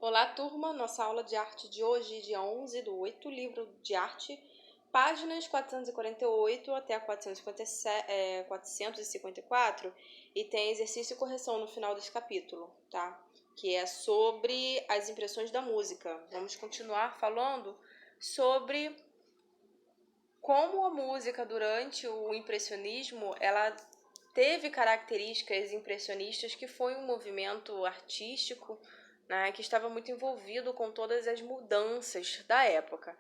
Olá, turma! Nossa aula de arte de hoje, dia 11 do 8, livro de arte, páginas 448 até 454, e tem exercício e correção no final desse capítulo, tá? Que é sobre as impressões da música. Vamos continuar falando sobre como a música durante o impressionismo, ela teve características impressionistas, que foi um movimento artístico, né, que estava muito envolvido com todas as mudanças da época.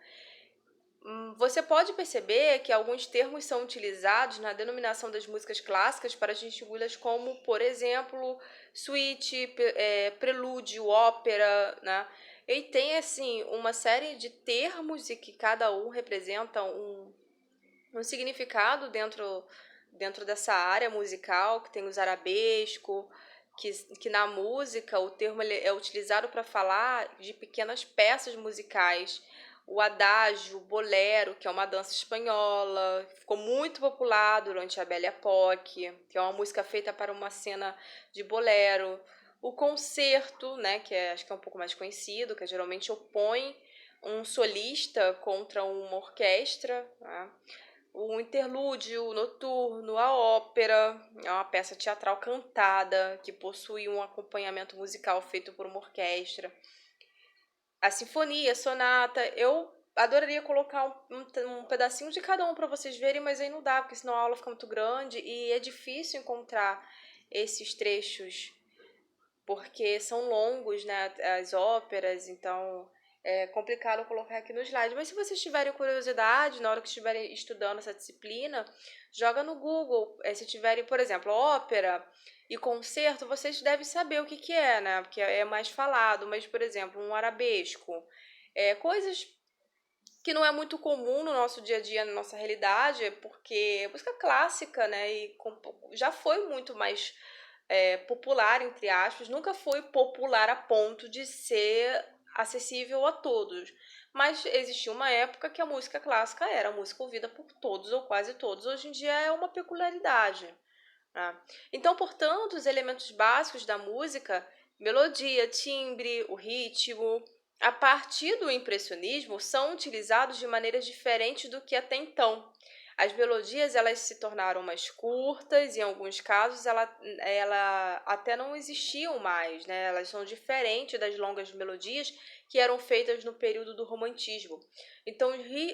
Você pode perceber que alguns termos são utilizados na denominação das músicas clássicas para distingui-las como, por exemplo, suíte, prelúdio, ópera, né? E tem, assim, uma série de termos e que cada um representa um significado dentro dessa área musical, que tem os arabesco, que na música o termo ele é utilizado para falar de pequenas peças musicais. O adágio, o bolero, que é uma dança espanhola, ficou muito popular durante a Belle Époque, que é uma música feita para uma cena de bolero. O concerto, né, acho que é um pouco mais conhecido, que geralmente opõe um solista contra uma orquestra, né? O interlúdio, o noturno, a ópera, é uma peça teatral cantada que possui um acompanhamento musical feito por uma orquestra. A sinfonia, a sonata, eu adoraria colocar um pedacinho de cada um para vocês verem, mas aí não dá, porque senão a aula fica muito grande e é difícil encontrar esses trechos, porque são longos, né, as óperas, então é complicado colocar aqui no slide. Mas se vocês tiverem curiosidade, na hora que estiverem estudando essa disciplina, joga no Google. Se tiverem, por exemplo, ópera e concerto, vocês devem saber o que é, né, porque é mais falado. Mas, por exemplo, um arabesco, coisas que não é muito comum no nosso dia a dia, na nossa realidade, porque é música clássica, né, e já foi muito mais popular, entre aspas, nunca foi popular a ponto de ser acessível a todos. Mas existia uma época que a música clássica era a música ouvida por todos ou quase todos. Hoje em dia é uma peculiaridade, né? Então, portanto, os elementos básicos da música, melodia, timbre, o ritmo, a partir do impressionismo, são utilizados de maneiras diferentes do que até então. As melodias elas se tornaram mais curtas e, em alguns casos, ela até não existiam mais, né? Elas são diferentes das longas melodias que eram feitas no período do romantismo. Então,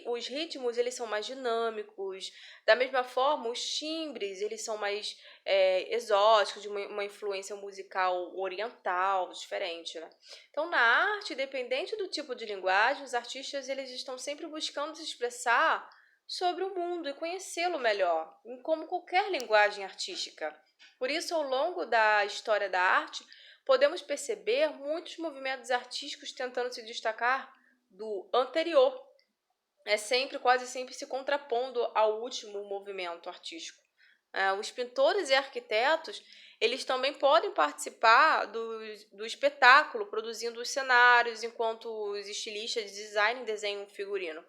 os ritmos eles são mais dinâmicos. Da mesma forma, os timbres eles são mais exóticos, de uma influência musical oriental, diferente, né? Então, na arte, dependente do tipo de linguagem, os artistas eles estão sempre buscando se expressar sobre o mundo e conhecê-lo melhor, como qualquer linguagem artística. Por isso, ao longo da história da arte, podemos perceber muitos movimentos artísticos tentando se destacar do anterior, quase sempre se contrapondo ao último movimento artístico. Os pintores e arquitetos, eles também podem participar do espetáculo, produzindo os cenários, enquanto os estilistas de design desenham o figurino.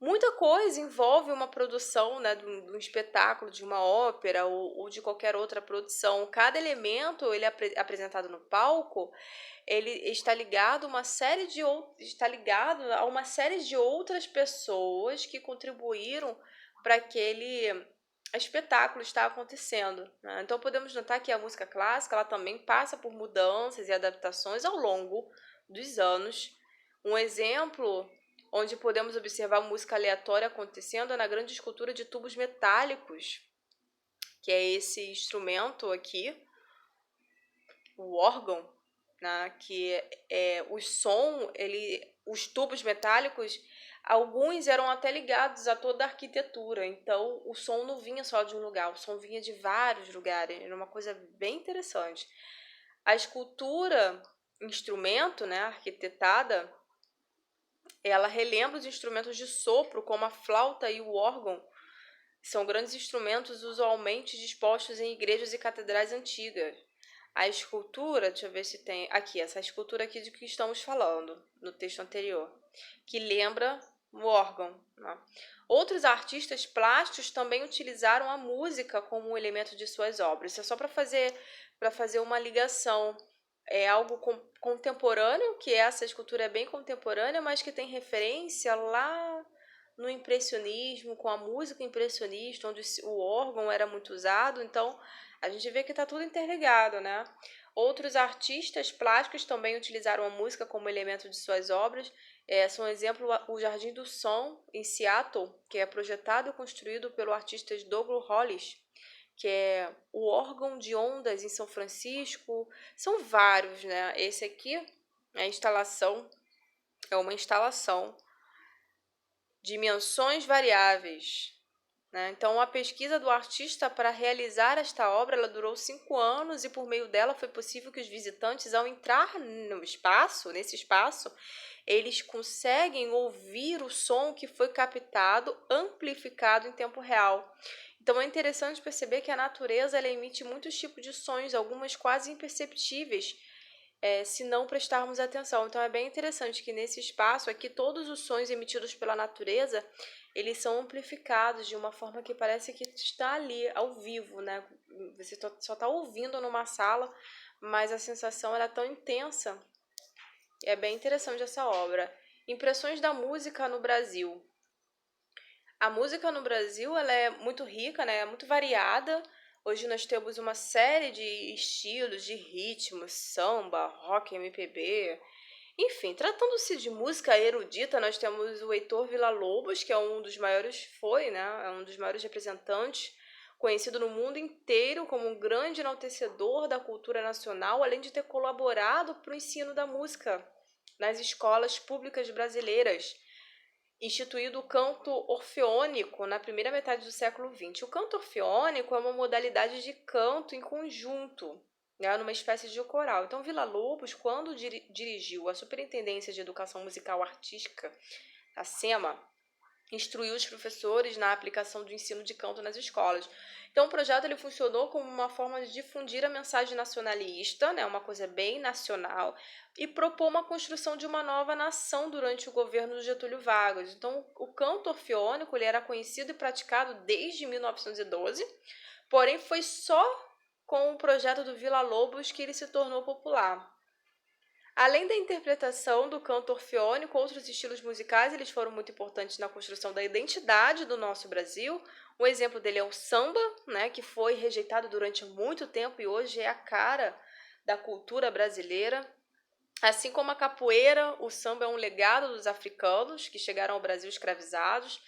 Muita coisa envolve uma produção, né, de um espetáculo, de uma ópera ou de qualquer outra produção. Cada elemento ele apresentado no palco, ele está ligado está ligado a uma série de outras pessoas que contribuíram para aquele espetáculo estar acontecendo, né? Então podemos notar que a música clássica ela também passa por mudanças e adaptações ao longo dos anos. Um exemplo onde podemos observar música aleatória acontecendo na grande escultura de tubos metálicos, que é esse instrumento aqui, o órgão, né, os tubos metálicos, alguns eram até ligados a toda a arquitetura, então o som não vinha só de um lugar, o som vinha de vários lugares, era uma coisa bem interessante. A escultura, instrumento, né, arquitetada, ela relembra os instrumentos de sopro, como a flauta e o órgão. São grandes instrumentos usualmente dispostos em igrejas e catedrais antigas. A escultura, deixa eu ver se tem aqui, essa escultura aqui de que estamos falando, no texto anterior, que lembra o órgão, né? Outros artistas plásticos também utilizaram a música como um elemento de suas obras. Isso é só para fazer uma ligação. é algo contemporâneo, que essa escultura é bem contemporânea, mas que tem referência lá no impressionismo, com a música impressionista, onde o órgão era muito usado. Então, a gente vê que está tudo interligado, né? Outros artistas plásticos também utilizaram a música como elemento de suas obras. São exemplo o Jardim do Som, em Seattle, que é projetado e construído pelo artista Douglas Hollis, que é o órgão de ondas em São Francisco. São vários, né? Esse aqui, a instalação, é uma instalação, dimensões variáveis, né? Então, a pesquisa do artista para realizar esta obra, ela durou 5 anos, e por meio dela foi possível que os visitantes, ao entrar nesse espaço, eles conseguem ouvir o som que foi captado, amplificado em tempo real. Então é interessante perceber que a natureza, ela emite muitos tipos de sons, algumas quase imperceptíveis, se não prestarmos atenção. Então é bem interessante que nesse espaço aqui, todos os sons emitidos pela natureza, eles são amplificados de uma forma que parece que está ali, ao vivo, né? Você só está ouvindo numa sala, mas a sensação era tão intensa. É bem interessante essa obra. Impressões da música no Brasil. A música no Brasil, ela é muito rica, né? É muito variada. Hoje nós temos uma série de estilos, de ritmos, samba, rock, MPB. Enfim, tratando-se de música erudita, nós temos o Heitor Villa-Lobos, que é um dos maiores, né? É um dos maiores representantes, conhecido no mundo inteiro como um grande enaltecedor da cultura nacional, além de ter colaborado para o ensino da música nas escolas públicas brasileiras, instituído o canto orfeônico na primeira metade do século XX. O canto orfeônico é uma modalidade de canto em conjunto, né, numa espécie de coral. Então, Villa-Lobos, quando dirigiu a Superintendência de Educação Musical Artística, a SEMA, instruiu os professores na aplicação do ensino de canto nas escolas. Então, o projeto ele funcionou como uma forma de difundir a mensagem nacionalista, né, uma coisa bem nacional, e propor uma construção de uma nova nação durante o governo do Getúlio Vargas. Então, o canto orfeônico ele era conhecido e praticado desde 1912, porém foi só com o projeto do Villa-Lobos que ele se tornou popular. Além da interpretação do canto orfeônico, outros estilos musicais eles foram muito importantes na construção da identidade do nosso Brasil. Um exemplo dele é o samba, né, que foi rejeitado durante muito tempo e hoje é a cara da cultura brasileira. Assim como a capoeira, o samba é um legado dos africanos que chegaram ao Brasil escravizados,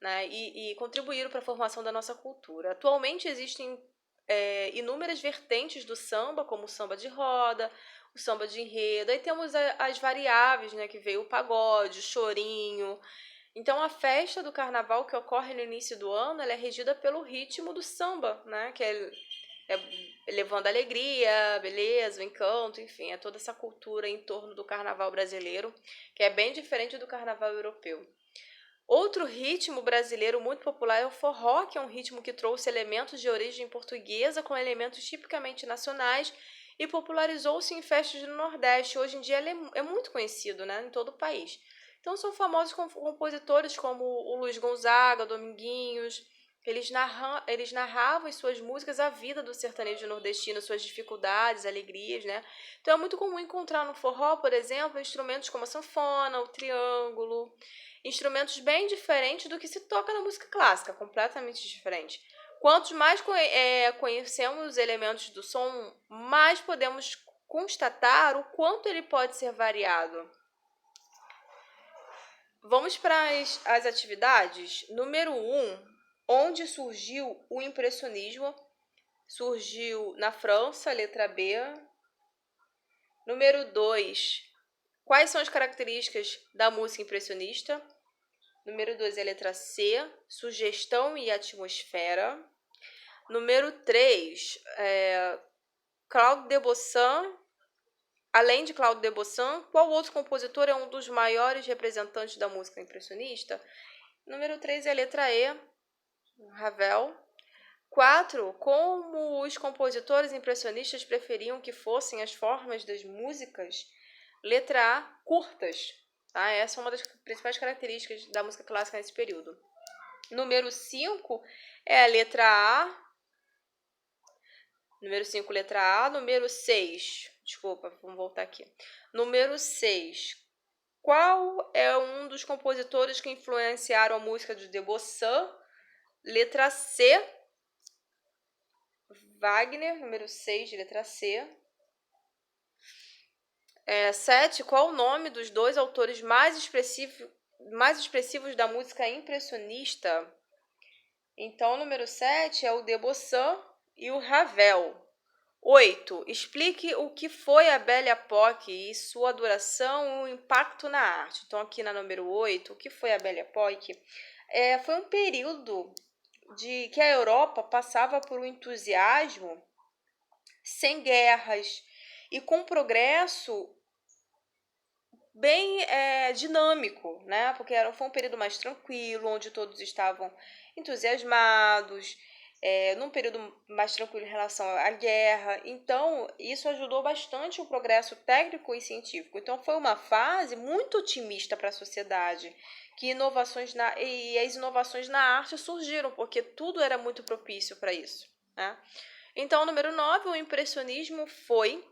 né, e contribuíram para a formação da nossa cultura. Atualmente existem inúmeras vertentes do samba, como o samba de roda, o samba de enredo. Aí temos as variáveis, né, que veio o pagode, o chorinho. Então a festa do carnaval que ocorre no início do ano, ela é regida pelo ritmo do samba, né, que é levando alegria, beleza, o encanto, enfim, é toda essa cultura em torno do carnaval brasileiro, que é bem diferente do carnaval europeu. Outro ritmo brasileiro muito popular é o forró, que é um ritmo que trouxe elementos de origem portuguesa com elementos tipicamente nacionais e popularizou-se em festas do Nordeste. Hoje em dia ele é muito conhecido, né, em todo o país. Então são famosos compositores como o Luiz Gonzaga, Dominguinhos. Eles narravam em suas músicas a vida do sertanejo nordestino, suas dificuldades, alegrias, né? Então é muito comum encontrar no forró, por exemplo, instrumentos como a sanfona, o triângulo, instrumentos bem diferentes do que se toca na música clássica, completamente diferente. Quantos mais conhecemos os elementos do som, mais podemos constatar o quanto ele pode ser variado. Vamos para as atividades. Número 1, onde surgiu o impressionismo? Surgiu na França, letra B. Número 2, quais são as características da música impressionista? Número 2 é a letra C, sugestão e atmosfera. Número 3, Claude Debussy. Além de Claude Debussy, qual outro compositor é um dos maiores representantes da música impressionista? Número 3 é a letra E, Ravel. 4, como os compositores impressionistas preferiam que fossem as formas das músicas? Letra A, curtas. Tá? Essa é uma das principais características da música clássica nesse período. Número 5 é a letra A. Número 5, letra A. Número 6, Desculpa, vamos voltar aqui. Número 6. Qual é um dos compositores que influenciaram a música de Debussy? Letra C, Wagner. Número 6, letra C. 7. Qual o nome dos dois autores mais expressivos da música impressionista? Então, número 7 é o Debussy e o Ravel. 8. Explique o que foi a Belle Époque e sua duração e o impacto na arte. Então, aqui na número 8, o que foi a Belle Époque? Foi um período de que a Europa passava por um entusiasmo sem guerras e com progresso bem dinâmico, né? Porque foi um período mais tranquilo, onde todos estavam entusiasmados, num período mais tranquilo em relação à guerra. Então, isso ajudou bastante o progresso técnico e científico. Então, foi uma fase muito otimista para a sociedade, que as inovações na arte surgiram, porque tudo era muito propício para isso, né? Então, número 9, o impressionismo foi...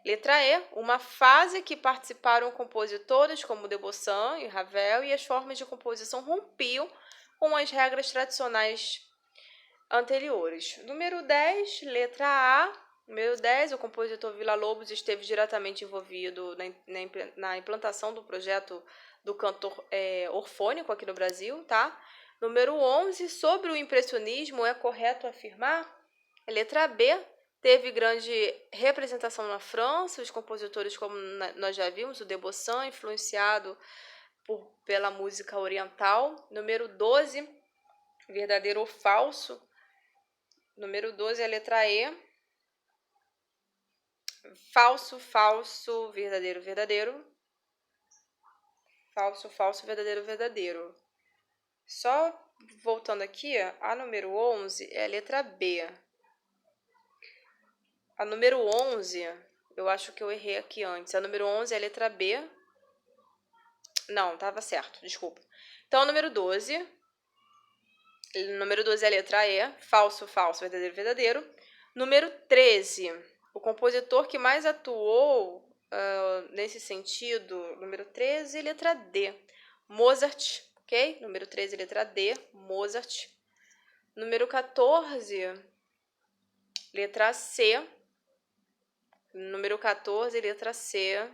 Letra E, uma fase que participaram compositores como Debussy e Ravel e as formas de composição rompiam com as regras tradicionais anteriores. Número 10, letra A. Número 10, o compositor Villa-Lobos esteve diretamente envolvido na implantação do projeto do cantor orfônico aqui no Brasil, tá? Número 11, sobre o impressionismo, é correto afirmar? Letra B, teve grande representação na França, os compositores, como nós já vimos, o Debussy, influenciado pela música oriental. Número 12, verdadeiro ou falso? Número 12 é a letra E. Falso, falso, verdadeiro, verdadeiro. Falso, falso, verdadeiro, verdadeiro. Só voltando aqui, a número 11 é a letra B. A número 11, eu acho que eu errei aqui antes. A número 11 é a letra B. Não, estava certo, desculpa. Então, a número 12. Número 12 é a letra E. Falso, falso, verdadeiro, verdadeiro. Número 13. O compositor que mais atuou nesse sentido. Número 13, letra D. Mozart, ok? Número 13, letra D. Mozart. Número 14, letra C. Número 14, letra C.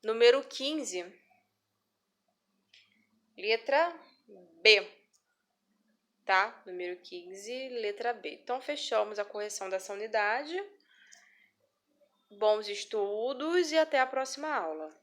Número 15, letra B, tá? Número 15, letra B. Então, fechamos a correção dessa unidade. Bons estudos e até a próxima aula.